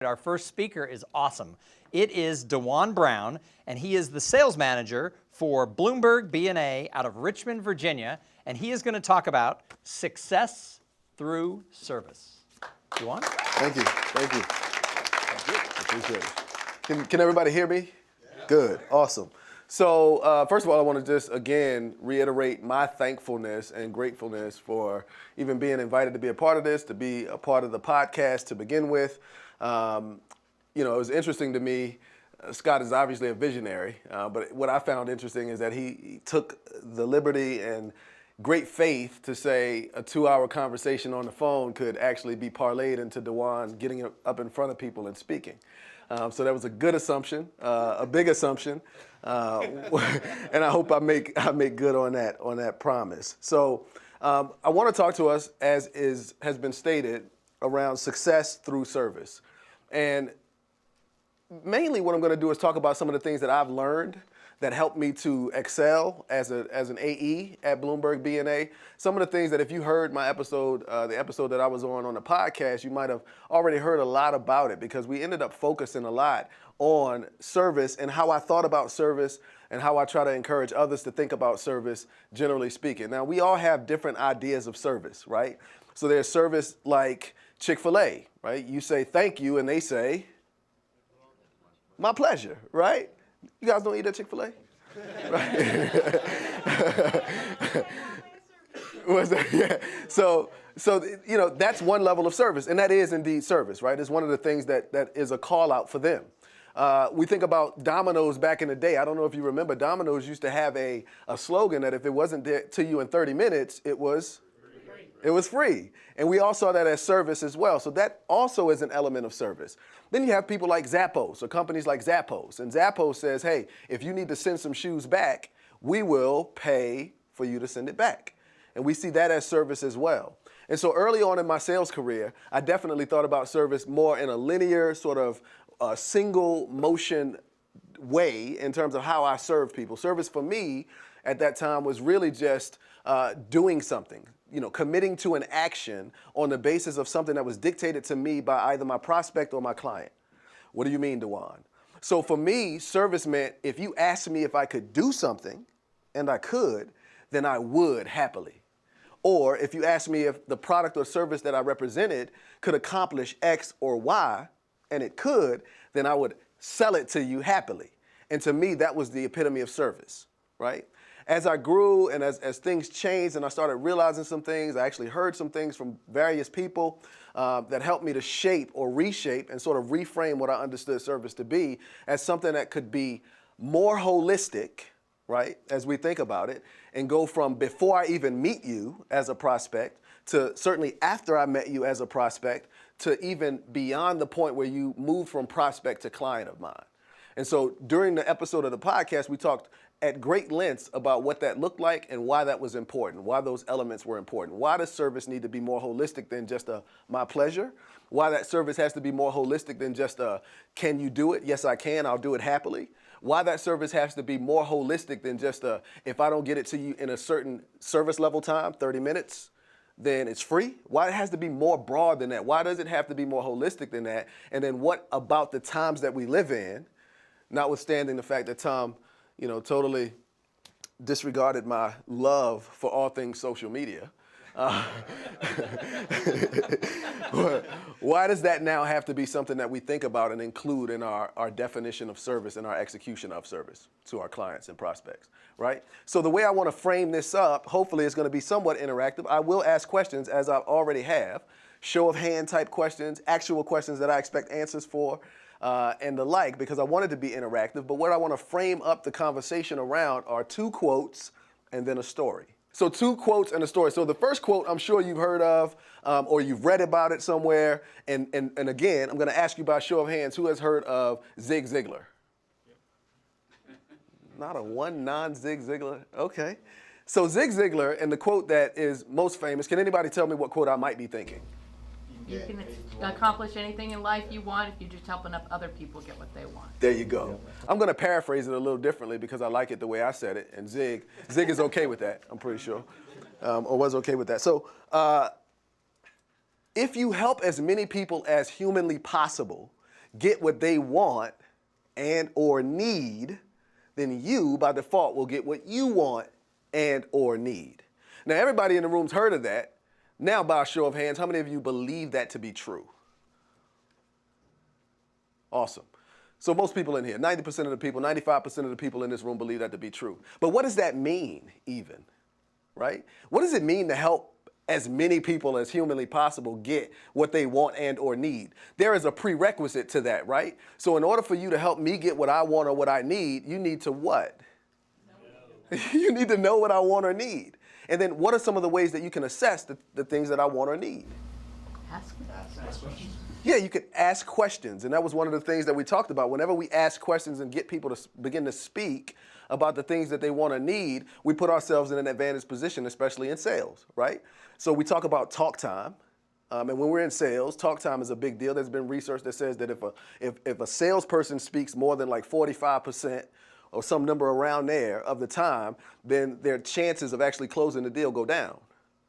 Our first speaker is awesome. It is DeJuan Brown, and he is the sales manager for Bloomberg B&A out of Richmond, Virginia, and he is going to talk about success through service. DeJuan? Thank you. Thank you. Appreciate it. Can everybody hear me? Yeah. Good. Awesome. So first of all, I want to just, again, reiterate my thankfulness and gratefulness for even being invited to be a part of this, to be a part of the podcast to begin with. It was interesting to me. Scott is obviously a visionary, but what I found interesting is that he took the liberty and great faith to say a 2-hour conversation on the phone could actually be parlayed into DeJuan getting up in front of people and speaking. So that was a good assumption, a big assumption, and I hope I make good on that promise. So I want to talk to us, as has been stated, around success through service. And mainly what I'm going to do is talk about some of the things that I've learned that helped me to excel as an AE at Bloomberg B&A. Some of the things that if you heard my episode, the episode that I was on the podcast, you might have already heard a lot about it, because we ended up focusing a lot on service and how I thought about service and how I try to encourage others to think about service, generally speaking. Now, we all have different ideas of service, right? So there's service like Chick-fil-A, right? You say thank you, and they say, my pleasure, right? You guys don't eat at Chick-fil-A? Right? Yeah. So that's one level of service, and that is indeed service, right? It's one of the things that is a call out for them. We think about Domino's back in the day. I don't know if you remember, Domino's used to have a slogan that if it wasn't there to you in 30 minutes, it was free. And we all saw that as service as well. So that also is an element of service. Then you have people like Zappos, or companies like Zappos. And Zappos says, hey, if you need to send some shoes back, we will pay for you to send it back. And we see that as service as well. And so early on in my sales career, I definitely thought about service more in a linear, sort of single motion way in terms of how I serve people. Service for me at that time was really just doing something, committing to an action on the basis of something that was dictated to me by either my prospect or my client. What do you mean, DeJuan? So for me, service meant if you asked me if I could do something, and I could, then I would happily. Or if you asked me if the product or service that I represented could accomplish X or Y, and it could, then I would sell it to you happily. And to me, that was the epitome of service, right? As I grew and as things changed and I started realizing some things, I actually heard some things from various people that helped me to shape or reshape and sort of reframe what I understood service to be as something that could be more holistic, right, as we think about it, and go from before I even meet you as a prospect to certainly after I met you as a prospect to even beyond the point where you move from prospect to client of mine. And so during the episode of the podcast, we talked at great lengths about what that looked like and why that was important, why those elements were important. Why does service need to be more holistic than just my pleasure? Why that service has to be more holistic than just can you do it? Yes, I can. I'll do it happily. Why that service has to be more holistic than just if I don't get it to you in a certain service level time, 30 minutes, then it's free. Why it has to be more broad than that? Why does it have to be more holistic than that? And then what about the times that we live in, notwithstanding the fact that Tom totally disregarded my love for all things social media. Why does that now have to be something that we think about and include in our definition of service and our execution of service to our clients and prospects, right? So the way I want to frame this up, hopefully it's going to be somewhat interactive. I will ask questions, as I already have, show of hand type questions, actual questions that I expect answers for, and the like, because I wanted to be interactive. But what I want to frame up the conversation around are 2 quotes and then a story. So 2 quotes and a story. So the first quote I'm sure you've heard of or you've read about it somewhere. And again, I'm going to ask you by show of hands, who has heard of Zig Ziglar? Not a one non-Zig Ziglar? Okay. So Zig Ziglar, and the quote that is most famous, can anybody tell me what quote I might be thinking? You can accomplish anything in life you want if you're just helping other people get what they want. There you go. I'm going to paraphrase it a little differently because I like it the way I said it. And Zig is okay with that, I'm pretty sure, or was okay with that. So if you help as many people as humanly possible, get what they want and or need, then you, by default, will get what you want and or need. Now, everybody in the room's heard of that. Now, by a show of hands, how many of you believe that to be true? Awesome. So most people in here, 90% of the people, 95% of the people in this room believe that to be true. But what does that mean even, right? What does it mean to help as many people as humanly possible get what they want and or need? There is a prerequisite to that, right? So in order for you to help me get what I want or what I need, you need to what? You need to know what I want or need. And then what are some of the ways that you can assess the things that I want or need? Ask questions. Yeah, you could ask questions. And that was one of the things that we talked about. Whenever we ask questions and get people to begin to speak about the things that they want or need, we put ourselves in an advantaged position, especially in sales, right? So we talk about talk time. And when we're in sales, talk time is a big deal. There's been research that says that if a salesperson speaks more than like 45% or some number around there of the time, then their chances of actually closing the deal go down,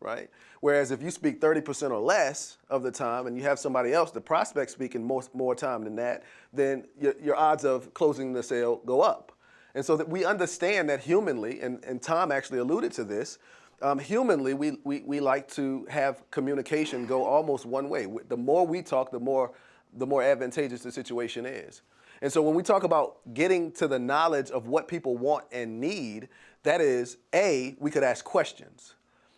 right? Whereas if you speak 30% or less of the time and you have somebody else, the prospect, speaking more time than that, then your odds of closing the sale go up. And so that we understand that humanly, and Tom actually alluded to this, humanly, we like to have communication go almost one way. The more we talk, the more advantageous the situation is. And so when we talk about getting to the knowledge of what people want and need, that is, A, we could ask questions.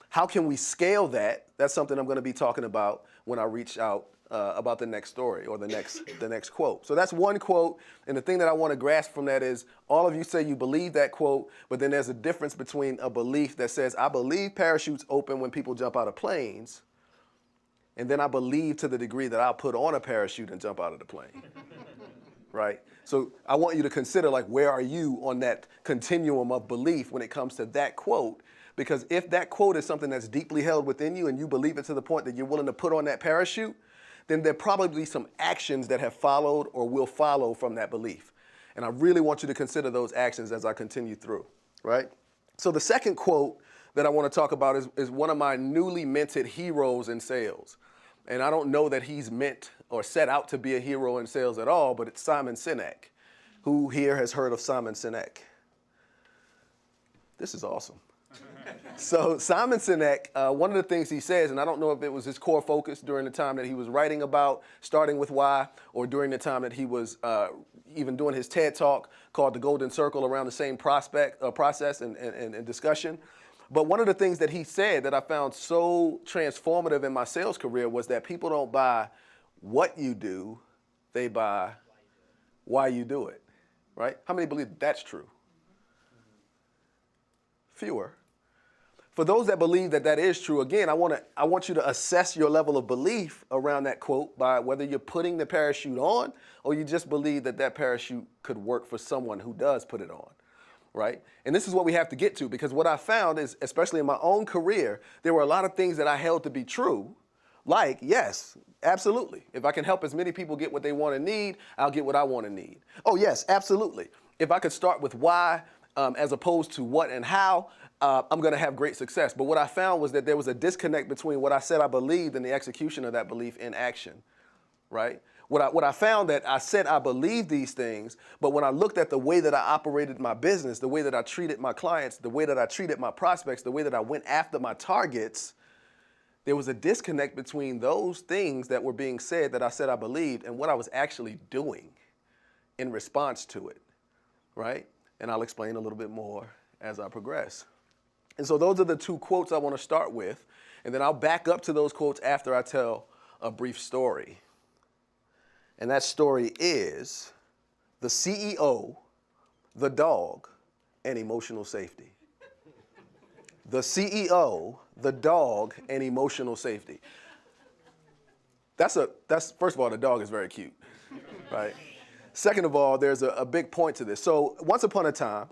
How can we scale that? That's something I'm going to be talking about when I reach out about the next story or the next quote. So that's one quote, and the thing that I want to grasp from that is all of you say you believe that quote, but then there's a difference between a belief that says, I believe parachutes open when people jump out of planes, and then I believe to the degree that I'll put on a parachute and jump out of the plane. Right? So I want you to consider, like, where are you on that continuum of belief when it comes to that quote? Because if that quote is something that's deeply held within you and you believe it to the point that you're willing to put on that parachute, then there probably some actions that have followed or will follow from that belief. And I really want you to consider those actions as I continue through, right? So the second quote that I want to talk about is one of my newly minted heroes in sales. And I don't know that he's meant or set out to be a hero in sales at all, but it's Simon Sinek. Who here has heard of Simon Sinek? This is awesome. So Simon Sinek, one of the things he says, and I don't know if it was his core focus during the time that he was writing about starting with why, or during the time that he was even doing his TED Talk called The Golden Circle around the same process and discussion. But one of the things that he said that I found so transformative in my sales career was that people don't buy what you do, they buy why you do it, right? How many believe that's true? Fewer. For those that believe that that is true, again, I want you to assess your level of belief around that quote by whether you're putting the parachute on or you just believe that that parachute could work for someone who does put it on, right? And this is what we have to get to, because what I found is, especially in my own career, there were a lot of things that I held to be true, like, yes, absolutely. If I can help as many people get what they want and need, I'll get what I want and need. Oh, yes, absolutely. If I could start with why as opposed to what and how, I'm going to have great success. But what I found was that there was a disconnect between what I said I believed and the execution of that belief in action, right? What I found that I said I believed these things, but when I looked at the way that I operated my business, the way that I treated my clients, the way that I treated my prospects, the way that I went after my targets, there was a disconnect between those things that were being said that I said I believed and what I was actually doing in response to it, right? And I'll explain a little bit more as I progress. And so those are the two quotes I want to start with, and then I'll back up to those quotes after I tell a brief story. And that story is the CEO, the dog, and emotional safety. The CEO, the dog, and emotional safety. That's first of all, the dog is very cute, right? Second of all, there's a big point to this. So once upon a time,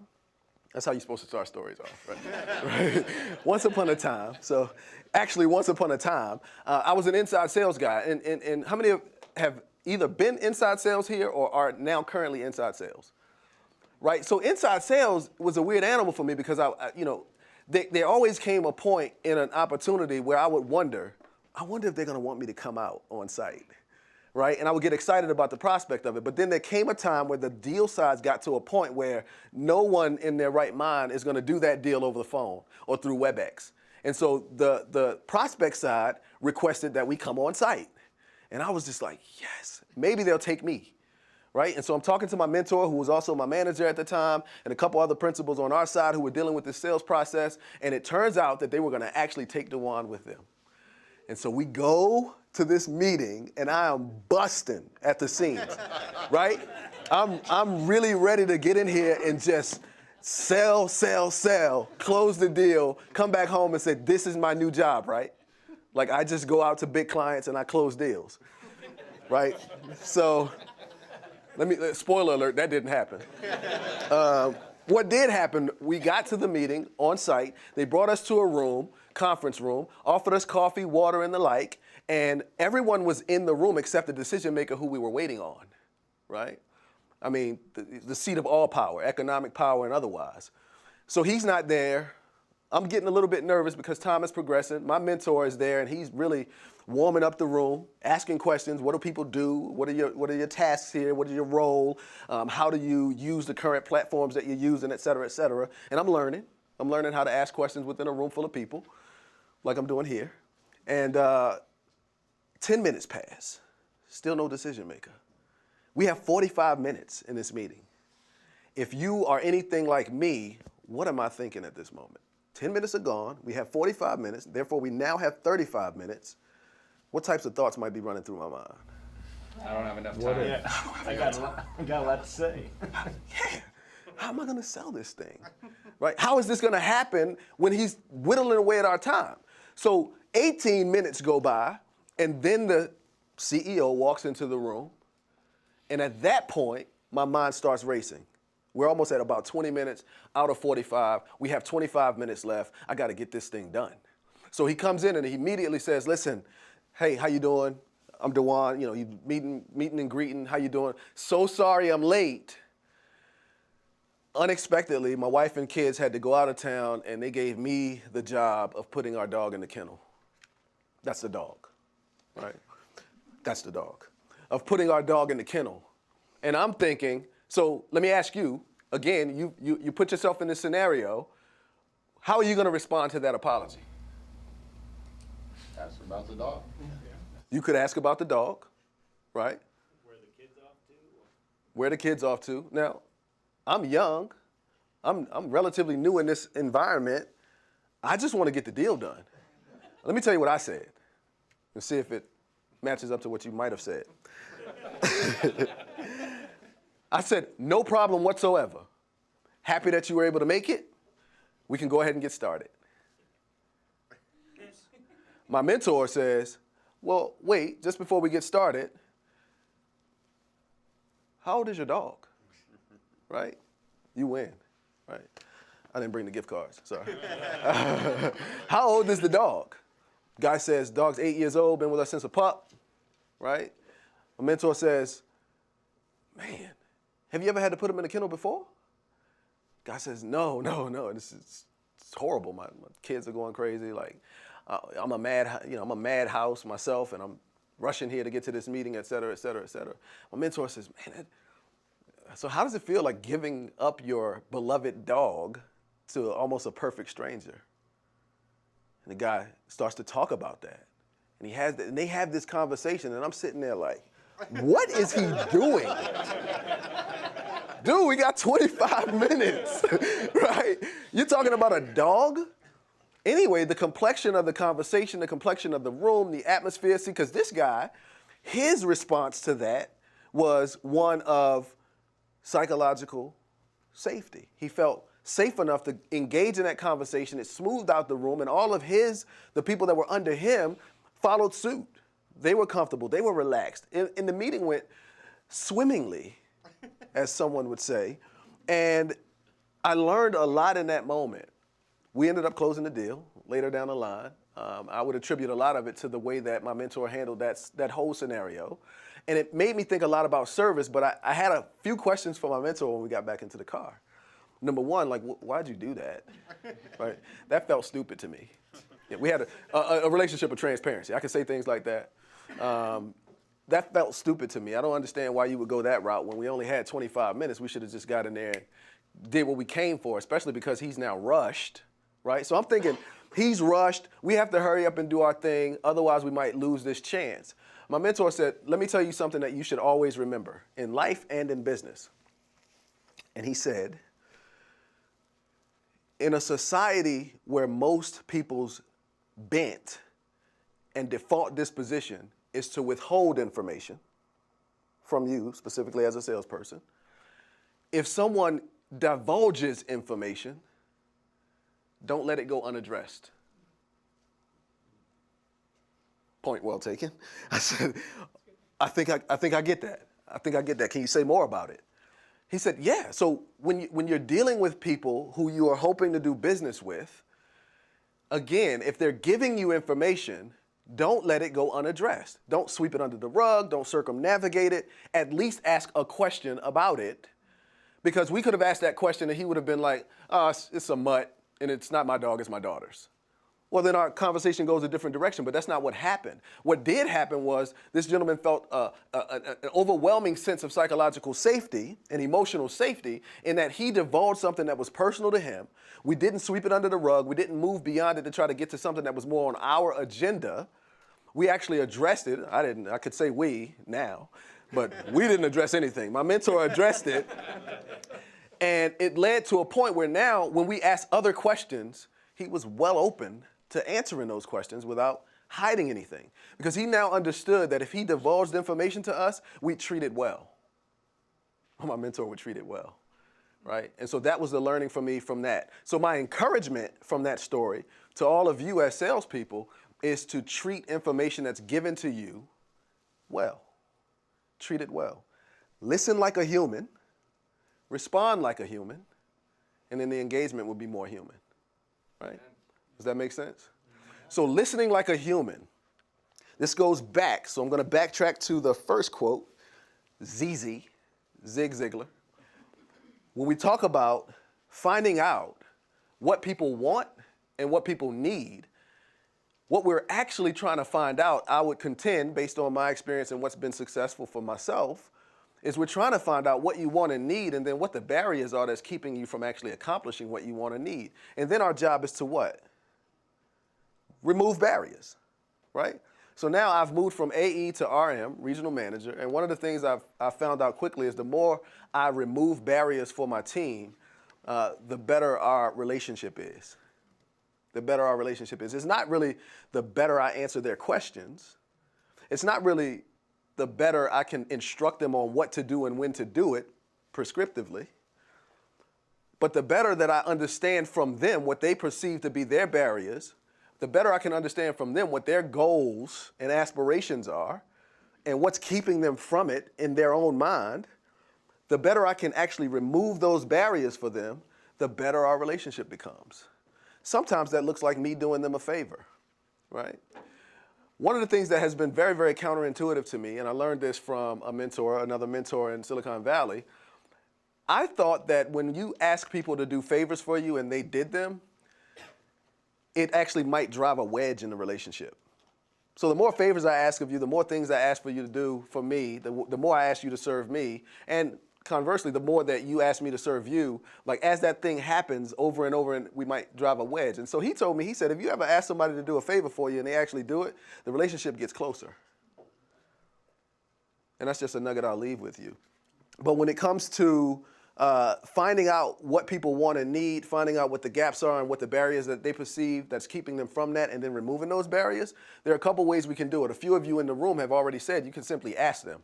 that's how you're supposed to start stories off, right? Right? Once upon a time, I was an inside sales guy. And how many have either been inside sales here or are now currently inside sales, right? So inside sales was a weird animal for me because there always came a point in an opportunity where I would wonder if they're going to want me to come out on site. right? And I would get excited about the prospect of it. But then there came a time where the deal size got to a point where no one in their right mind is going to do that deal over the phone or through WebEx. And so the prospect side requested that we come on site. And I was just like, yes, maybe they'll take me, right? And so I'm talking to my mentor, who was also my manager at the time, and a couple other principals on our side who were dealing with the sales process. And it turns out that they were going to actually take DeJuan with them. And so we go to this meeting, and I am busting at the seams, right? I'm really ready to get in here and just sell, close the deal, come back home and say, this is my new job, right? Like, I just go out to big clients and I close deals, right? So, spoiler alert, that didn't happen. What did happen, we got to the meeting on site. They brought us to a room, conference room, offered us coffee, water, and the like, and everyone was in the room except the decision maker who we were waiting on, right? I mean, the seat of all power, economic power and otherwise. So he's not there. I'm getting a little bit nervous because time is progressing. My mentor is there, and he's really warming up the room, asking questions. What do people do? What are your tasks here? What is your role? How do you use the current platforms that you're using, et cetera, et cetera? And I'm learning. I'm learning how to ask questions within a room full of people, like I'm doing here. And 10 minutes pass. Still no decision maker. We have 45 minutes in this meeting. If you are anything like me, what am I thinking at this moment? 10 minutes are gone. We have 45 minutes. Therefore, we now have 35 minutes. What types of thoughts might be running through my mind? I don't have enough time. Yeah. I got a lot to say. Yeah. How am I going to sell this thing? Right? How is this going to happen when he's whittling away at our time? So 18 minutes go by, and then the CEO walks into the room. And at that point, my mind starts racing. We're almost at about 20 minutes out of 45. We have 25 minutes left. I got to get this thing done. So he comes in and he immediately says, listen, hey, how you doing? I'm DeJuan. You know, you meeting and greeting. How you doing? So sorry I'm late. Unexpectedly, my wife and kids had to go out of town, and they gave me the job of putting our dog in the kennel. That's the dog, right? That's the dog. Of putting our dog in the kennel. And I'm thinking, so let me ask you, again, you put yourself in this scenario, how are you going to respond to that apology? Ask about the dog. You could ask about the dog, right? Where the kids off to? Where the kids off to. Now, I'm young. I'm relatively new in this environment. I just want to get the deal done. Let me tell you what I said and see if it matches up to what you might have said. I said, no problem whatsoever. Happy that you were able to make it. We can go ahead and get started. My mentor says, well, wait, just before we get started, how old is your dog? Right? You win, right? I didn't bring the gift cards, sorry. How old is the dog? Guy says, dog's 8 years old, been with us since a pup, right? My mentor says, man, have you ever had to put him in a kennel before? Guy says, no, it's horrible. My kids are going crazy. Like, I'm a madhouse myself, and I'm rushing here to get to this meeting, et cetera, et cetera, et cetera. My mentor says, man, so how does it feel like giving up your beloved dog to almost a perfect stranger? And the guy starts to talk about that. And they have this conversation, and I'm sitting there like, what is he doing? Dude, we got 25 minutes, right? You're talking about a dog? Anyway, the complexion of the conversation, the complexion of the room, the atmosphere, see, because this guy, his response to that was one of psychological safety. He felt safe enough to engage in that conversation. It smoothed out the room, and all of the people that were under him followed suit. They were comfortable. They were relaxed. And the meeting went swimmingly, as someone would say. And I learned a lot in that moment. We ended up closing the deal later down the line. I would attribute a lot of it to the way that my mentor handled that whole scenario. And it made me think a lot about service, but I had a few questions for my mentor when we got back into the car. Number one, like, why'd you do that? Right? That felt stupid to me. Yeah, we had a relationship of transparency. I could say things like that. that felt stupid to me. I don't understand why you would go that route when we only had 25 minutes. We should have just got in there and did what we came for, especially because he's now rushed, right? So I'm thinking, he's rushed. We have to hurry up and do our thing. Otherwise, we might lose this chance. My mentor said, let me tell you something that you should always remember in life and in business. And he said, in a society where most people's bent and default disposition is to withhold information from you, specifically as a salesperson, if someone divulges information, don't let it go unaddressed. Point well taken. I said, I think I get that. I think I get that. Can you say more about it? He said, yeah. So when you're dealing with people who you are hoping to do business with, again, if they're giving you information, don't let it go unaddressed. Don't sweep it under the rug. Don't circumnavigate it. At least ask a question about it. Because we could have asked that question and he would have been like, oh, it's a mutt and it's not my dog, it's my daughter's. Well, then our conversation goes a different direction, but that's not what happened. What did happen was this gentleman felt an overwhelming sense of psychological safety and emotional safety in that he divulged something that was personal to him. We didn't sweep it under the rug. We didn't move beyond it to try to get to something that was more on our agenda. We actually addressed it. I could say we now, but we didn't address anything. My mentor addressed it, and it led to a point where now when we ask other questions, he was well open to answering those questions without hiding anything. Because he now understood that if he divulged information to us, we'd treat it well. My mentor would treat it well, right? And so that was the learning for me from that. So my encouragement from that story to all of you as salespeople is to treat information that's given to you well. Treat it well. Listen like a human, respond like a human, and then the engagement will be more human, right? Does that make sense? So listening like a human. This goes back, so I'm going to backtrack to the first quote, Zig Ziglar. When we talk about finding out what people want and what people need, what we're actually trying to find out, I would contend, based on my experience and what's been successful for myself, is we're trying to find out what you want and need and then what the barriers are that's keeping you from actually accomplishing what you want and need. And then our job is to what? Remove barriers, right? So now I've moved from AE to RM, regional manager, and one of the things I've found out quickly is the more I remove barriers for my team, the better our relationship is. The better our relationship is. It's not really the better I answer their questions. It's not really the better I can instruct them on what to do and when to do it prescriptively. But the better that I understand from them what they perceive to be their barriers, the better I can understand from them what their goals and aspirations are and what's keeping them from it in their own mind, the better I can actually remove those barriers for them, the better our relationship becomes. Sometimes that looks like me doing them a favor, right? One of the things that has been very, very counterintuitive to me, and I learned this from another mentor in Silicon Valley, I thought that when you ask people to do favors for you and they did them, it actually might drive a wedge in the relationship. So the more favors I ask of you, the more things I ask for you to do for me, the more I ask you to serve me, and conversely, the more that you ask me to serve you, like as that thing happens over and over, and we might drive a wedge. And so he told me, he said, if you ever ask somebody to do a favor for you and they actually do it, the relationship gets closer. And that's just a nugget I'll leave with you. But when it comes to finding out what people want and need, finding out what the gaps are and what the barriers that they perceive that's keeping them from that, and then removing those barriers, there are a couple ways we can do it. A few of you in the room have already said you can simply ask them,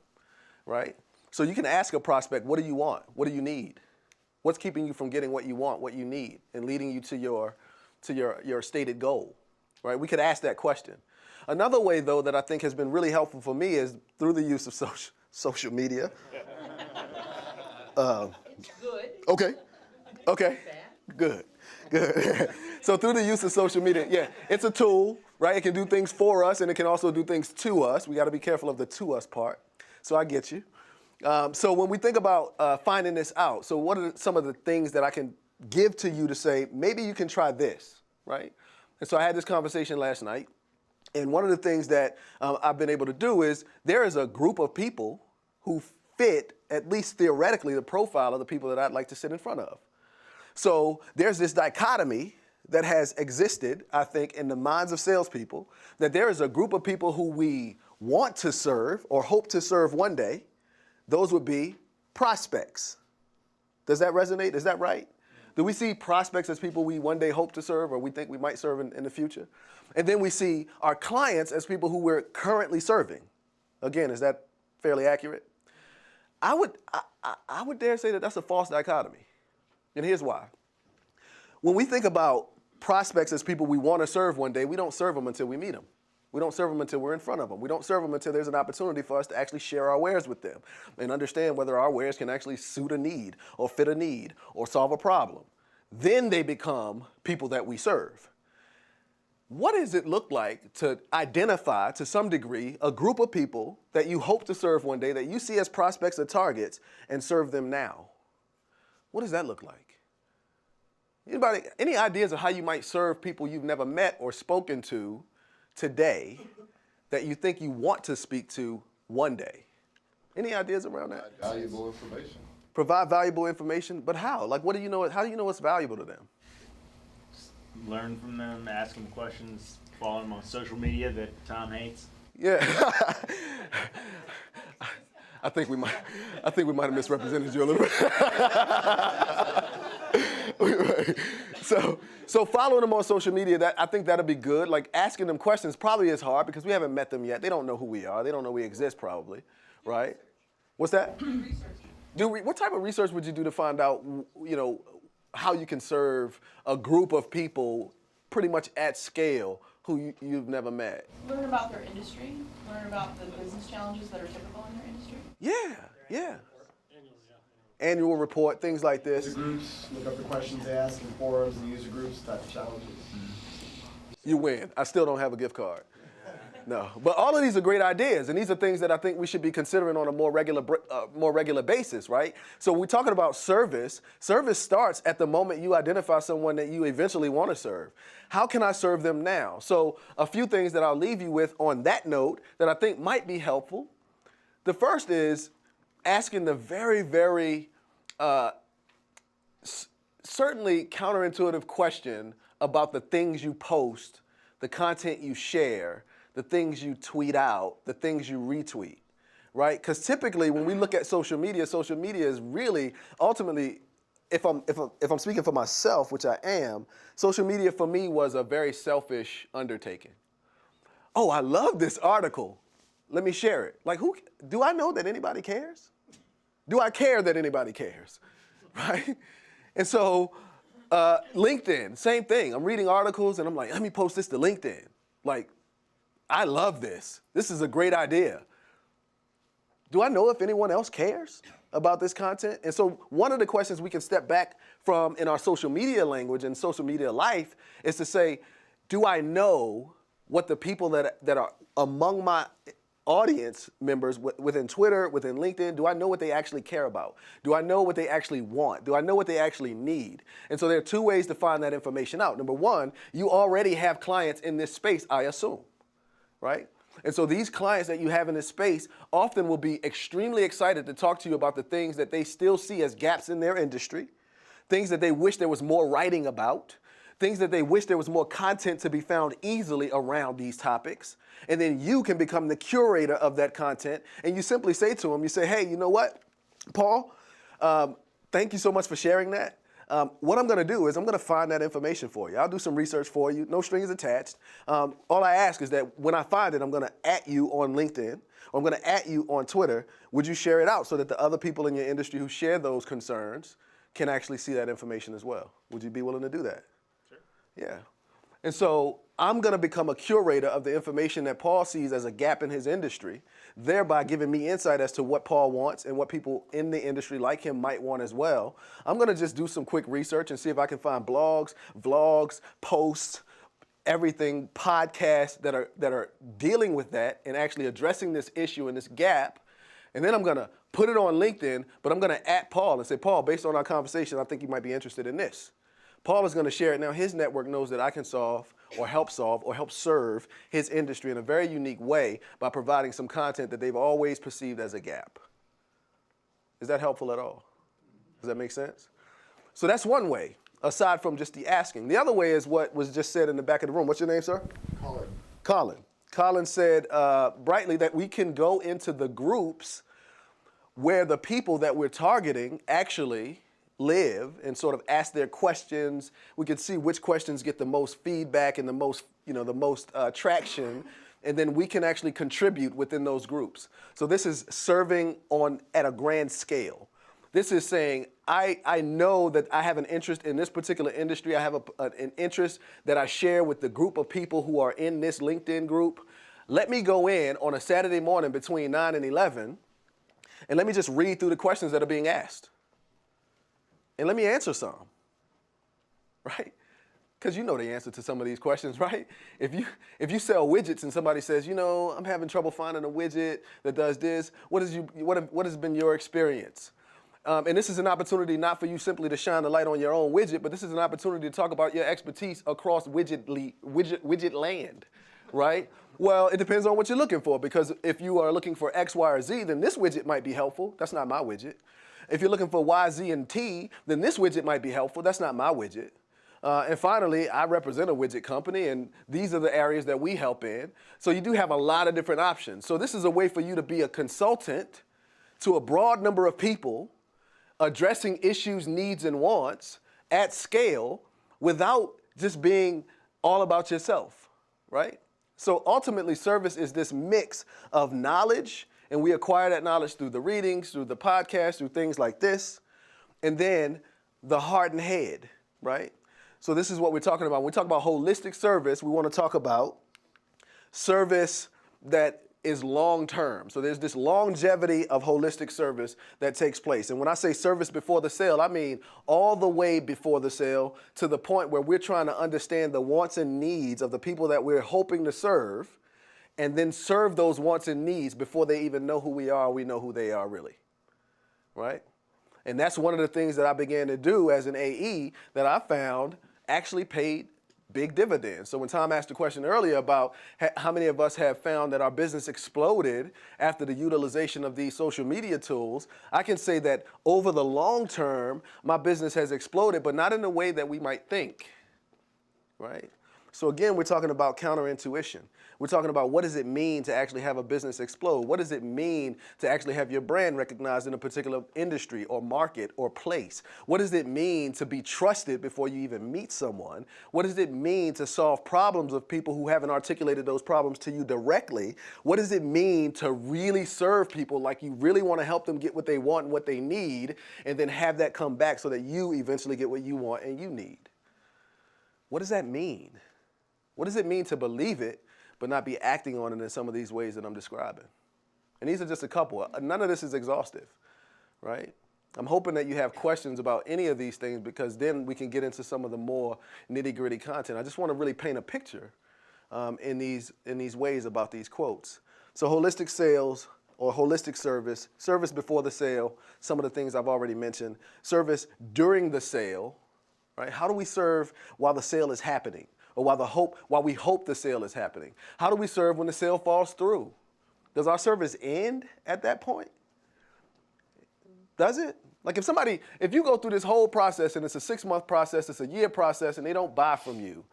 right? So you can ask a prospect, what do you want? What do you need? What's keeping you from getting what you want, what you need, and leading you to your stated goal, right? We could ask that question. Another way, though, that I think has been really helpful for me is through the use of social media. It's good. Okay. Good. So through the use of social media, yeah, it's a tool, right? It can do things for us, and it can also do things to us. We got to be careful of the to us part. So I get you. So when we think about finding this out, so what are some of the things that I can give to you to say, maybe you can try this, right? And so I had this conversation last night And one of the things that I've been able to do is there is a group of people who fit, at least theoretically, the profile of the people that I'd like to sit in front of. So there's this dichotomy that has existed, I think, in the minds of salespeople, that there is a group of people who we want to serve or hope to serve one day. Those would be prospects. Does that resonate? Is that right? Do we see prospects as people we one day hope to serve or we think we might serve in the future? And then we see our clients as people who we're currently serving. Again, is that fairly accurate? I would dare say that that's a false dichotomy. And here's why. When we think about prospects as people we want to serve one day, we don't serve them until we meet them. We don't serve them until we're in front of them. We don't serve them until there's an opportunity for us to actually share our wares with them and understand whether our wares can actually suit a need or fit a need or solve a problem. Then they become people that we serve. What does it look like to identify, to some degree, a group of people that you hope to serve one day, that you see as prospects or targets, and serve them now? What does that look like? Anybody, any ideas of how you might serve people you've never met or spoken to today that you think you want to speak to one day? Any ideas around that? Valuable information. Provide valuable information, but how? Like, what do you know? How do you know what's valuable to them? Learn from them, ask them questions, follow them on social media that Tom hates. Yeah. I think we might have misrepresented you a little bit. So following them on social media, I think that'll be good. Like asking them questions probably is hard because we haven't met them yet. They don't know who we are. They don't know we exist probably, right? What's that? What type of research would you do to find out, how you can serve a group of people pretty much at scale who you've never met? Learn about their industry. Learn about the business challenges that are typical in their industry. Yeah. Annual report, things like this. User groups, look up the questions asked in forums and user groups, type of challenges. You win. I still don't have a gift card. No, but all of these are great ideas, and these are things that I think we should be considering on a more regular basis, right? So we're talking about service. Service starts at the moment you identify someone that you eventually want to serve. How can I serve them now? So a few things that I'll leave you with on that note that I think might be helpful. The first is asking the very, very certainly counterintuitive question about the things you post, the content you share, the things you tweet out, the things you retweet, right? Because typically when we look at social media is really ultimately, if I'm speaking for myself, which I am, social media for me was a very selfish undertaking. Oh, I love this article. Let me share it. Like, do I know that anybody cares? Do I care that anybody cares, right? And so LinkedIn, same thing. I'm reading articles and I'm like, let me post this to LinkedIn. Like, I love this. This is a great idea. Do I know if anyone else cares about this content? And so one of the questions we can step back from in our social media language and social media life is to say, do I know what the people that are among my audience members within Twitter, within LinkedIn, do I know what they actually care about? Do I know what they actually want? Do I know what they actually need? And so there are two ways to find that information out. Number one, you already have clients in this space, I assume, right? And so these clients that you have in this space often will be extremely excited to talk to you about the things that they still see as gaps in their industry, things that they wish there was more writing about, things that they wish there was more content to be found easily around these topics. And then you can become the curator of that content. And you simply say to them, you say, hey, you know what, Paul, thank you so much for sharing that. What I'm going to do is I'm going to find that information for you. I'll do some research for you. No strings attached. All I ask is that when I find it, I'm going to @ you on LinkedIn, or I'm going to @ you on Twitter. Would you share it out so that the other people in your industry who share those concerns can actually see that information as well? Would you be willing to do that? Sure. Yeah. And so I'm going to become a curator of the information that Paul sees as a gap in his industry, thereby giving me insight as to what Paul wants and what people in the industry like him might want as well. I'm going to just do some quick research and see if I can find blogs, vlogs, posts, everything, podcasts that are dealing with that and actually addressing this issue and this gap. And then I'm going to put it on LinkedIn, but I'm going to @ Paul and say, Paul, based on our conversation, I think you might be interested in this. Paul is going to share it. Now his network knows that I can solve or help solve or help serve his industry in a very unique way by providing some content that they've always perceived as a gap. Is that helpful at all? Does that make sense? So that's one way, aside from just the asking. The other way is what was just said in the back of the room. What's your name, sir? Colin. Colin. Colin said brightly that we can go into the groups where the people that we're targeting actually live and sort of ask their questions. We can see which questions get the most feedback and the most traction, and then we can actually contribute within those groups. So this is serving at a grand scale. This is saying, I know that I have an interest in this particular industry. I have an interest that I share with the group of people who are in this LinkedIn group. Let me go in on a Saturday morning between 9 and 11, and let me just read through the questions that are being asked. And let me answer some, right? Because you know the answer to some of these questions, right? If you sell widgets and somebody says, I'm having trouble finding a widget that does this, what has been your experience? And this is an opportunity not for you simply to shine the light on your own widget, but this is an opportunity to talk about your expertise across widget land, right? Well, it depends on what you're looking for, because if you are looking for X, Y, or Z, then this widget might be helpful. That's not my widget. If you're looking for Y, Z, and T, then this widget might be helpful. That's not my widget. And finally, I represent a widget company, and these are the areas that we help in. So you do have a lot of different options. So this is a way for you to be a consultant to a broad number of people, addressing issues, needs, and wants at scale without just being all about yourself, right? So ultimately, service is this mix of knowledge, and we acquire that knowledge through the readings, through the podcast, through things like this, and then the heart and head, right? So this is what we're talking about. When we talk about holistic service, we want to talk about service that is long-term. So there's this longevity of holistic service that takes place. And when I say service before the sale, I mean all the way before the sale to the point where we're trying to understand the wants and needs of the people that we're hoping to serve, and then serve those wants and needs before they even know who we are, we know who they are really, right? And that's one of the things that I began to do as an AE that I found actually paid big dividends. So when Tom asked the question earlier about how many of us have found that our business exploded after the utilization of these social media tools, I can say that over the long term, my business has exploded, but not in the way that we might think, right? So again, we're talking about counterintuition. We're talking about what does it mean to actually have a business explode? What does it mean to actually have your brand recognized in a particular industry or market or place? What does it mean to be trusted before you even meet someone? What does it mean to solve problems of people who haven't articulated those problems to you directly? What does it mean to really serve people like you really want to help them get what they want and what they need, and then have that come back so that you eventually get what you want and you need? What does that mean? What does it mean to believe it but not be acting on it in some of these ways that I'm describing? And these are just a couple. None of this is exhaustive, right? I'm hoping that you have questions about any of these things, because then we can get into some of the more nitty-gritty content. I just want to really paint a picture in these ways about these quotes. So holistic sales or holistic service, service before the sale, some of the things I've already mentioned, service during the sale, right? How do we serve while the sale is happening? Or while we hope the sale is happening? How do we serve when the sale falls through? Does our service end at that point? Does it? Like if you go through this whole process and it's a 6-month process, it's a year process, and they don't buy from you,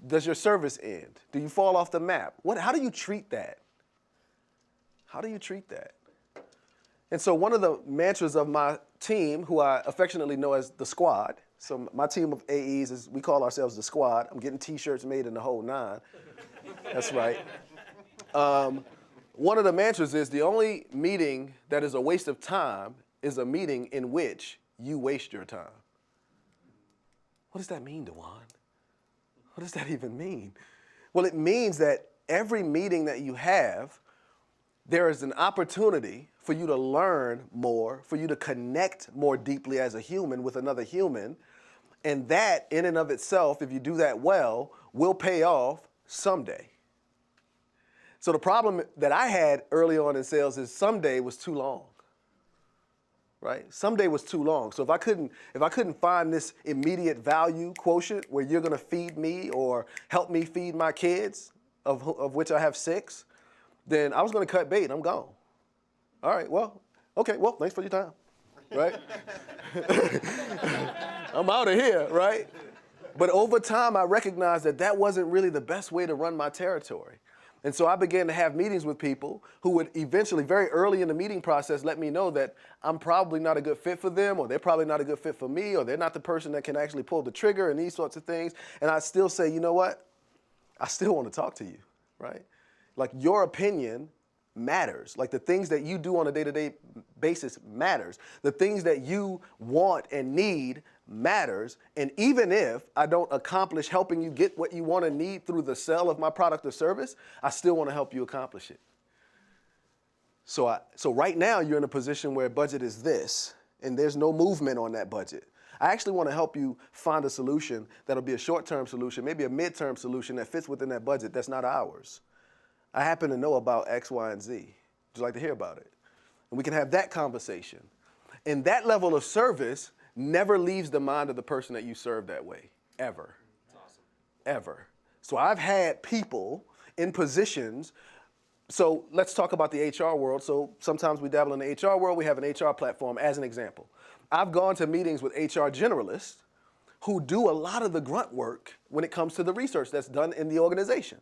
does your service end? Do you fall off the map? How do you treat that? How do you treat that? And so one of the mantras of my team, who I affectionately know as the squad, so my team of AEs, we call ourselves the squad. I'm getting T-shirts made in the whole 9. That's right. One of the mantras is the only meeting that is a waste of time is a meeting in which you waste your time. What does that mean, DeJuan? What does that even mean? Well, it means that every meeting that you have, there is an opportunity for you to learn more, for you to connect more deeply as a human with another human. And that, in and of itself, if you do that well, will pay off someday. So the problem that I had early on in sales is someday was too long, right? Someday was too long. So if I couldn't find this immediate value quotient where you're gonna feed me or help me feed my kids, of which I have 6, then I was gonna cut bait and I'm gone. All right, well, okay, well, thanks for your time, right? I'm out of here, right? But over time, I recognized that that wasn't really the best way to run my territory. And so I began to have meetings with people who would eventually, very early in the meeting process, let me know that I'm probably not a good fit for them, or they're probably not a good fit for me, or they're not the person that can actually pull the trigger and these sorts of things. And I still say, you know what? I still want to talk to you, right? Like, your opinion matters. Like, the things that you do on a day-to-day basis matters. The things that you want and need matters. And even if I don't accomplish helping you get what you want and need through the sale of my product or service, I still want to help you accomplish it. So right now you're in a position where budget is this, and there's no movement on that budget. I actually want to help you find a solution that'll be a short-term solution, maybe a mid-term solution that fits within that budget that's not ours. I happen to know about X, Y, and Z. Would you like to hear about it? And we can have that conversation. And that level of service never leaves the mind of the person that you serve that way, ever. That's awesome. Ever. So I've had people in positions. So let's talk about the HR world. So sometimes we dabble in the HR world. We have an HR platform as an example. I've gone to meetings with HR generalists who do a lot of the grunt work when it comes to the research that's done in the organization.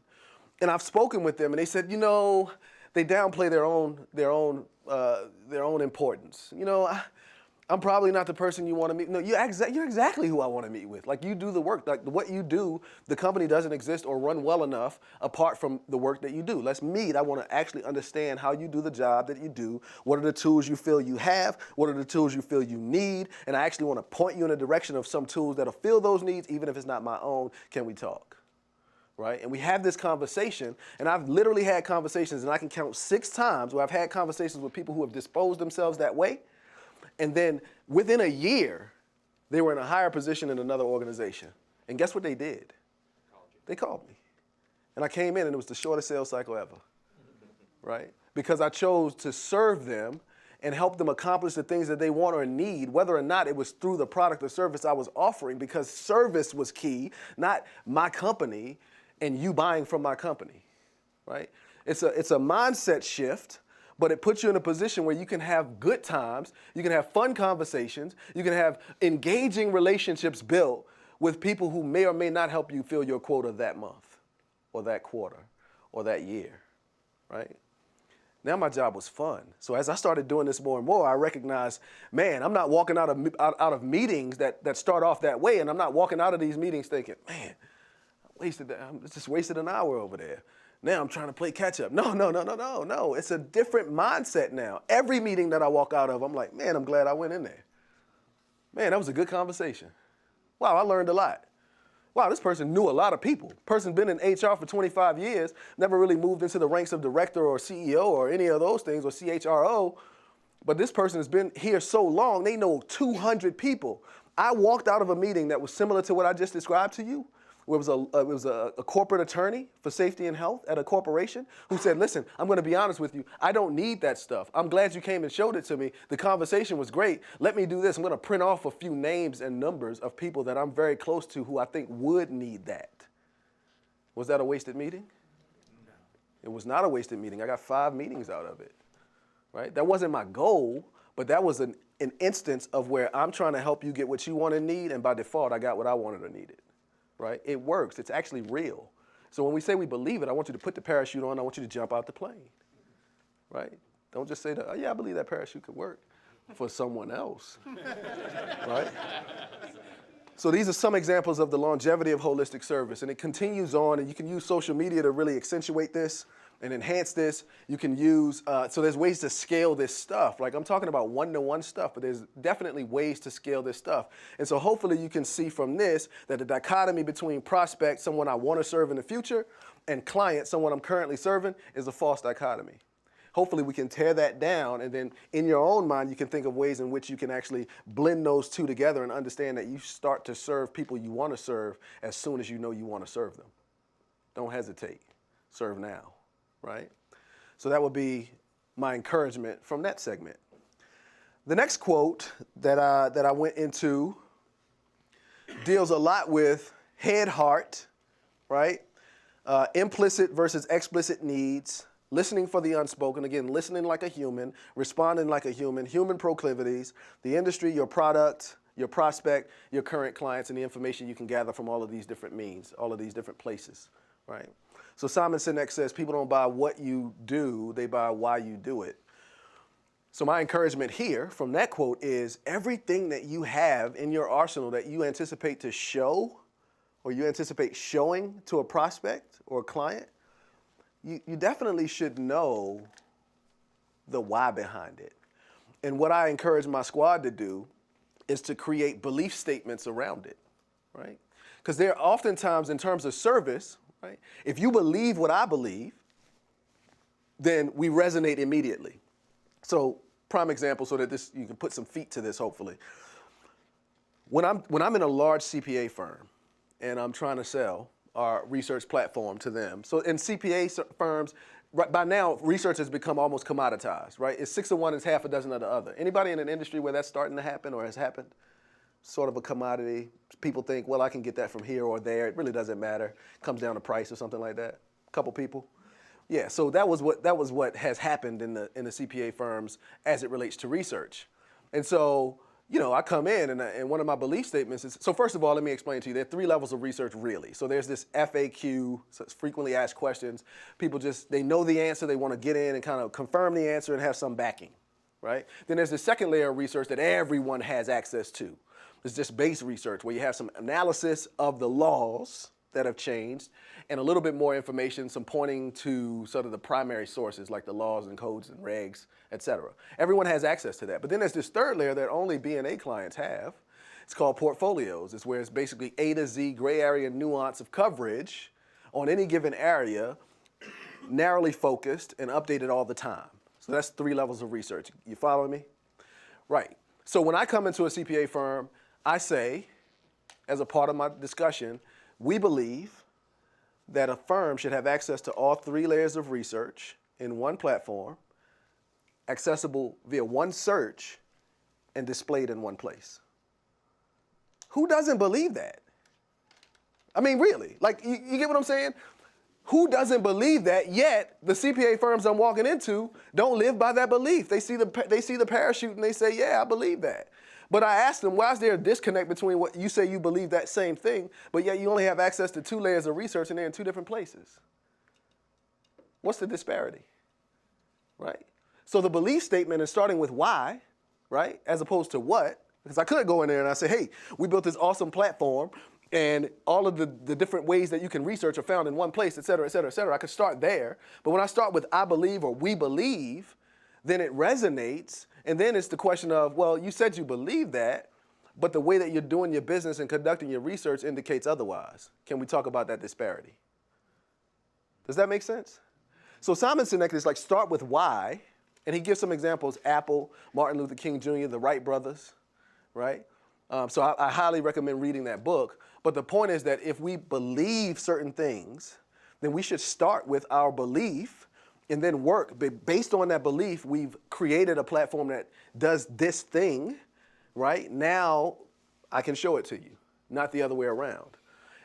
And I've spoken with them, and they said, you know, they downplay their own importance. You know, I'm probably not the person you want to meet. No, you're exactly who I want to meet with. Like, you do the work. Like, what you do, the company doesn't exist or run well enough apart from the work that you do. Let's meet. I want to actually understand how you do the job that you do. What are the tools you feel you have? What are the tools you feel you need? And I actually want to point you in the direction of some tools that'll fill those needs, even if it's not my own. Can we talk? Right? And we have this conversation, and I've literally had conversations, and I can count 6 times where I've had conversations with people who have disposed themselves that way. And then within a year, they were in a higher position in another organization. And guess what they did? They called me. And I came in, and it was the shortest sales cycle ever, right? Because I chose to serve them and help them accomplish the things that they want or need, whether or not it was through the product or service I was offering, because service was key, not my company and you buying from my company, right? It's a mindset shift. But it puts you in a position where you can have good times, you can have fun conversations, you can have engaging relationships built with people who may or may not help you fill your quota that month or that quarter or that year, right? Now my job was fun. So as I started doing this more and more, I recognized, man, I'm not walking out of meetings that start off that way, and I'm not walking out of these meetings thinking, man, I just wasted an hour over there. Now I'm trying to play catch up. No. It's a different mindset now. Every meeting that I walk out of, I'm like, man, I'm glad I went in there. Man, that was a good conversation. Wow, I learned a lot. Wow, this person knew a lot of people. Person been in HR for 25 years, never really moved into the ranks of director or CEO or any of those things, or CHRO. But this person has been here so long, they know 200 people. I walked out of a meeting that was similar to what I just described to you. It was a corporate attorney for safety and health at a corporation who said, listen, I'm going to be honest with you. I don't need that stuff. I'm glad you came and showed it to me. The conversation was great. Let me do this. I'm going to print off a few names and numbers of people that I'm very close to who I think would need that. Was that a wasted meeting? No. It was not a wasted meeting. I got 5 meetings out of it, right? That wasn't my goal, but that was an instance of where I'm trying to help you get what you want and need, and by default, I got what I wanted or needed. Right? It works. It's actually real. So when we say we believe it, I want you to put the parachute on. I want you to jump out the plane. Right? Don't just say, oh, yeah, I believe that parachute could work for someone else. Right? So these are some examples of the longevity of holistic service. And it continues on, and you can use social media to really accentuate this and enhance this. You can use, so there's ways to scale this stuff. Like, I'm talking about one-to-one stuff, but there's definitely ways to scale this stuff. And so hopefully you can see from this that the dichotomy between prospect, someone I want to serve in the future, and client, someone I'm currently serving, is a false dichotomy. Hopefully we can tear that down, and then in your own mind, you can think of ways in which you can actually blend those two together and understand that you start to serve people you want to serve as soon as you know you want to serve them. Don't hesitate. Serve now. Right? So that would be my encouragement from that segment. The next quote that I went into deals a lot with head, heart, right? Implicit versus explicit needs, listening for the unspoken, again, listening like a human, responding like a human proclivities, the industry, your product, your prospect, your current clients, and the information you can gather from all of these different means, all of these different places, right? So Simon Sinek says, people don't buy what you do, they buy why you do it. So my encouragement here from that quote is everything that you have in your arsenal that you anticipate to show or you anticipate showing to a prospect or a client, you definitely should know the why behind it. And what I encourage my squad to do is to create belief statements around it, right? Because there are oftentimes in terms of service, right? If you believe what I believe, then we resonate immediately. So prime example so that you can put some feet to this hopefully. When I'm in a large CPA firm and I'm trying to sell our research platform to them. So in CPA firms, by now, research has become almost commoditized, right? It's 6 of one, it's half a dozen of the other. Anybody in an industry where that's starting to happen or has happened? Sort of a commodity. People think, well, I can get that from here or there. It really doesn't matter. Comes down to price or something like that. A couple people. Yeah, so that was what has happened in the CPA firms as it relates to research. And so, I come in and one of my belief statements is, so first of all, let me explain to you, there are 3 levels of research really. So there's this FAQ, so it's frequently asked questions. People they know the answer, they want to get in and kind of confirm the answer and have some backing, right? Then there's the second layer of research that everyone has access to. It's just base research where you have some analysis of the laws that have changed and a little bit more information, some pointing to sort of the primary sources like the laws and codes and regs, et cetera. Everyone has access to that. But then there's this third layer that only B&A clients have. It's called portfolios. It's where it's basically A to Z, gray area nuance of coverage on any given area, narrowly focused and updated all the time. So that's 3 levels of research. You following me? Right. So when I come into a CPA firm, I say, as a part of my discussion, we believe that a firm should have access to all 3 layers of research in one platform, accessible via one search, and displayed in one place. Who doesn't believe that? I mean, really, like, you get what I'm saying? Who doesn't believe that, yet the CPA firms I'm walking into don't live by that belief. They see the parachute and they say, yeah, I believe that. But I asked them, why is there a disconnect between what you say you believe that same thing, but yet you only have access to 2 layers of research and they're in 2 different places? What's the disparity, right? So the belief statement is starting with why, right, as opposed to what, because I could go in there and I say, hey, we built this awesome platform and all of the different ways that you can research are found in one place, et cetera, et cetera, et cetera. I could start there. But when I start with I believe or we believe, then it resonates. And then it's the question of, well, you said you believe that, but the way that you're doing your business and conducting your research indicates otherwise. Can we talk about that disparity? Does that make sense? So Simon Sinek is like, start with why, and he gives some examples, Apple, Martin Luther King Jr., the Wright brothers, right? So I highly recommend reading that book. But the point is that if we believe certain things, then we should start with our belief and then work. Based on that belief, we've created a platform that does this thing, right? Now I can show it to you, not the other way around.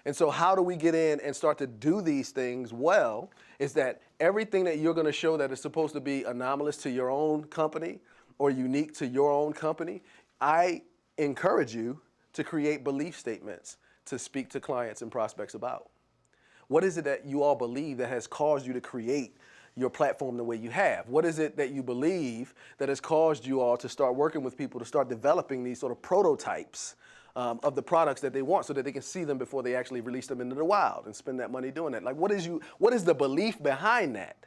And so how do we get in and start to do these things well is that everything that you're going to show that is supposed to be anomalous to your own company or unique to your own company, I encourage you to create belief statements to speak to clients and prospects about. What is it that you all believe that has caused you to create your platform the way you have? What is it that you believe that has caused you all to start working with people to start developing these sort of prototypes of the products that they want so that they can see them before they actually release them into the wild and spend that money doing that? Like, what is the belief behind that?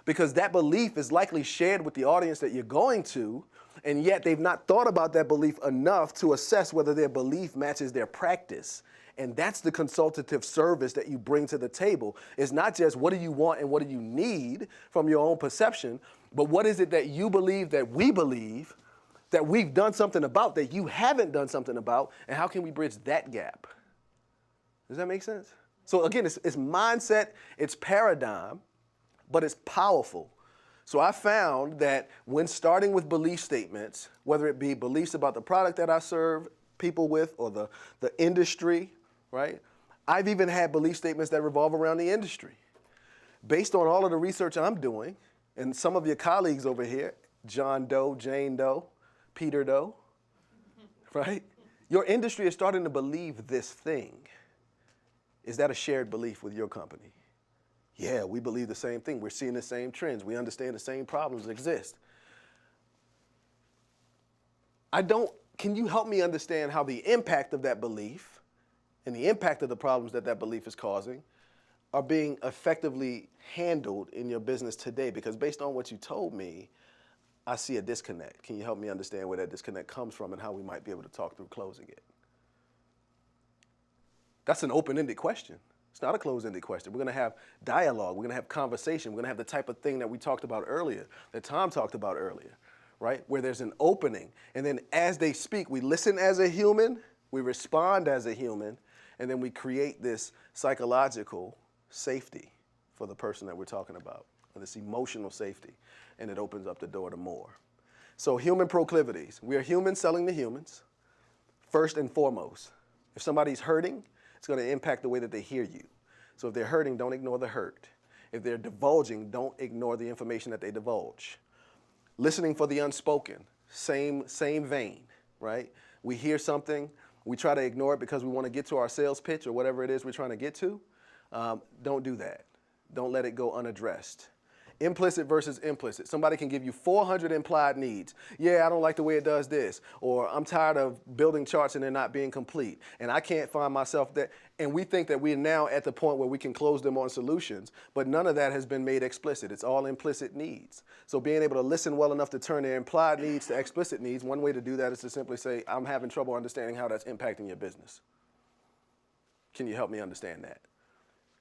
Because that belief is likely shared with the audience that you're going to, and yet they've not thought about that belief enough to assess whether their belief matches their practice. And that's the consultative service that you bring to the table. It's not just what do you want and what do you need from your own perception, but what is it that you believe that we believe that we've done something about that you haven't done something about, and how can we bridge that gap? Does that make sense? So again, it's mindset, it's paradigm, but it's powerful So I found that when starting with belief statements, whether it be beliefs about the product that I serve people with or the industry, right? I've even had belief statements that revolve around the industry. Based on all of the research I'm doing, and some of your colleagues over here, John Doe, Jane Doe, Peter Doe, right? Your industry is starting to believe this thing. Is that a shared belief with your company? Yeah, we believe the same thing. We're seeing the same trends. We understand the same problems exist. Can you help me understand how the impact of that belief and the impact of the problems that that belief is causing are being effectively handled in your business today? Because based on what you told me, I see a disconnect. Can you help me understand where that disconnect comes from and how we might be able to talk through closing it? That's an open-ended question. It's not a closed-ended question. We're going to have dialogue. We're going to have conversation. We're going to have the type of thing that we talked about earlier, that Tom talked about earlier, right? Where there's an opening. And then as they speak, we listen as a human, we respond as a human, and then we create this psychological safety for the person that we're talking about, or this emotional safety, and it opens up the door to more. So human proclivities. We are humans selling to humans, first and foremost. If somebody's hurting, it's going to impact the way that they hear you. So if they're hurting, don't ignore the hurt. If they're divulging, don't ignore the information that they divulge. Listening for the unspoken, same vein, right? We hear something, we try to ignore it because we want to get to our sales pitch or whatever it is we're trying to get to. Don't do that. Don't let it go unaddressed. Implicit versus implicit. Somebody can give you 400 implied needs. Yeah, I don't like the way it does this. Or I'm tired of building charts and they're not being complete. And I can't find myself there. And we think that we're now at the point where we can close them on solutions. But none of that has been made explicit. It's all implicit needs. So being able to listen well enough to turn their implied needs to explicit needs, one way to do that is to simply say, I'm having trouble understanding how that's impacting your business. Can you help me understand that?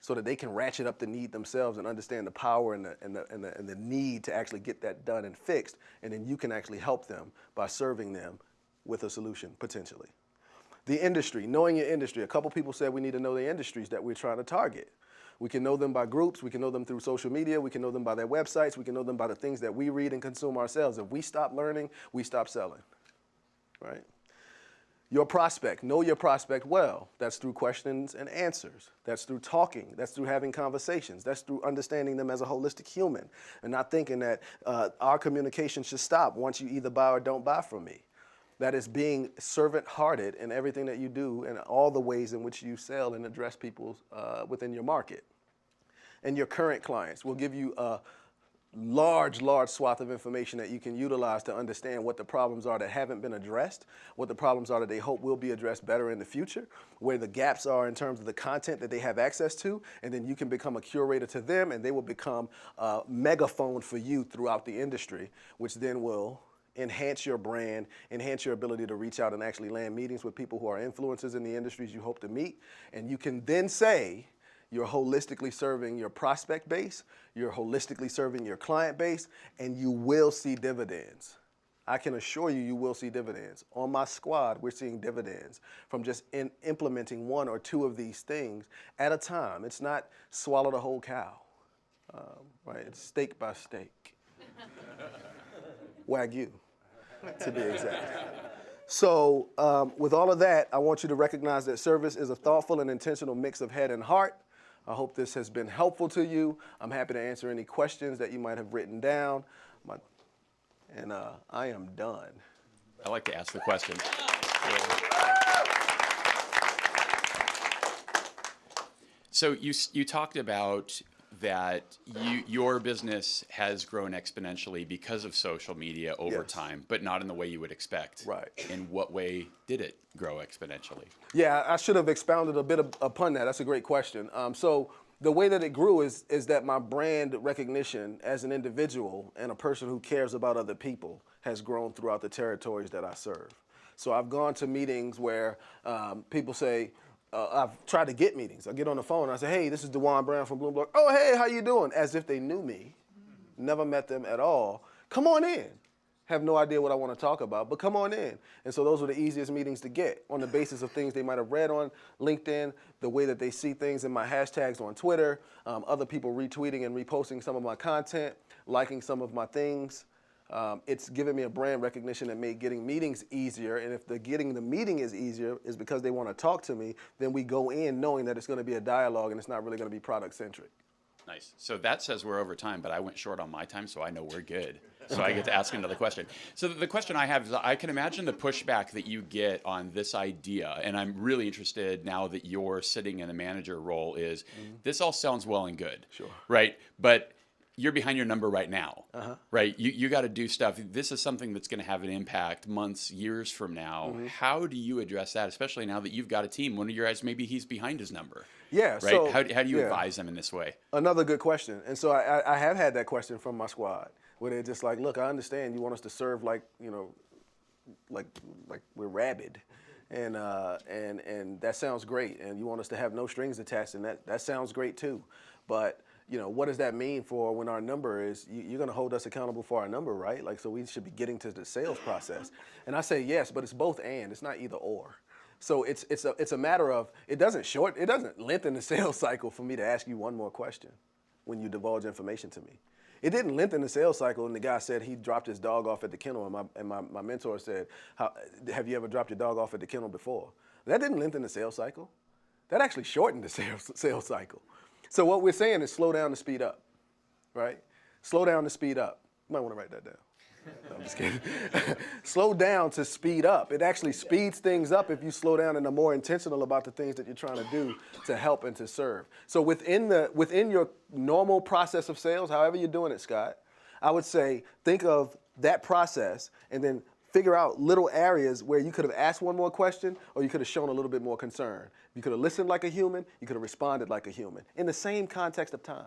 So that they can ratchet up the need themselves and understand the power and the need to actually get that done and fixed, and then you can actually help them by serving them with a solution, potentially. The industry, knowing your industry. A couple people said we need to know the industries that we're trying to target. We can know them by groups, we can know them through social media, we can know them by their websites, we can know them by the things that we read and consume ourselves. If we stop learning, we stop selling, right? Your prospect, know your prospect well. That's through questions and answers. That's through talking. That's through having conversations. That's through understanding them as a holistic human and not thinking that our communication should stop once you either buy or don't buy from me. That is being servant-hearted in everything that you do and all the ways in which you sell and address people within your market. And your current clients will give you a large swath of information that you can utilize to understand what the problems are that haven't been addressed, what the problems are that they hope will be addressed better in the future, where the gaps are in terms of the content that they have access to, and then you can become a curator to them, and they will become a megaphone for you throughout the industry, which then will enhance your brand, enhance your ability to reach out and actually land meetings with people who are influencers in the industries you hope to meet, and you can then say, you're holistically serving your prospect base, you're holistically serving your client base, and you will see dividends. I can assure you, you will see dividends. On my squad, we're seeing dividends from just implementing one or two of these things at a time. It's not swallow the whole cow, right? It's steak by steak. Wagyu, to be exact. So with all of that, I want you to recognize that service is a thoughtful and intentional mix of head and heart. I hope this has been helpful to you. I'm happy to answer any questions that you might have written down. And I am done. I like to ask the question. So you talked about that your business has grown exponentially because of social media over Yes. time, but not in the way you would expect. Right. In what way did it grow exponentially? Yeah, I should have expounded a bit upon that. That's a great question. So the way that it grew is that my brand recognition as an individual and a person who cares about other people has grown throughout the territories that I serve. So I've gone to meetings where people say, I've tried to get meetings. I get on the phone and I say, hey, this is DeJuan Brown from Bloomberg. Oh, hey, how you doing? As if they knew me, never met them at all. Come on in. have no idea what I want to talk about, but come on in. And so those were the easiest meetings to get on the basis of things they might have read on LinkedIn, the way that they see things in my hashtags on Twitter, other people retweeting and reposting some of my content, liking some of my things. It's given me a brand recognition that made getting meetings easier. And if getting the meeting is easier is because they want to talk to me, then we go in knowing that it's going to be a dialogue and it's not really going to be product centric. Nice. So that says we're over time, but I went short on my time, so I know we're good. So I get to ask another question. So the question I have is, I can imagine the pushback that you get on this idea, and I'm really interested now that you're sitting in the manager role, is this all sounds well and good, Sure. right? But you're behind your number right now, right? You got to do stuff. This is something that's going to have an impact months, years from now. How do you address that, especially now that you've got a team? One of your guys, maybe he's behind his number. Yeah. Right? So, How do you advise them in this way? Another good question. And so I have had that question from my squad, where they're just like, look, I understand you want us to serve like, you know, like we're rabid. And that sounds great. And you want us to have no strings attached, and that sounds great too. But you know, what does that mean for when our number is, you're going to hold us accountable for our number, right? Like, so we should be getting to the sales process. And I say yes, but it's both and. It's not either or. So it's a matter of, it doesn't lengthen the sales cycle for me to ask you one more question when you divulge information to me. It didn't lengthen the sales cycle, and the guy said he dropped his dog off at the kennel, and my mentor said, have you ever dropped your dog off at the kennel before? That didn't lengthen the sales cycle. That actually shortened the sales cycle. So what we're saying is slow down to speed up, right? Slow down to speed up. You might want to write that down. No, I'm just kidding. Slow down to speed up. It actually speeds things up if you slow down and are more intentional about the things that you're trying to do to help and to serve. So within your normal process of sales, however you're doing it, Scott, I would say think of that process and then figure out little areas where you could have asked one more question or you could have shown a little bit more concern. You could have listened like a human, you could have responded like a human in the same context of time.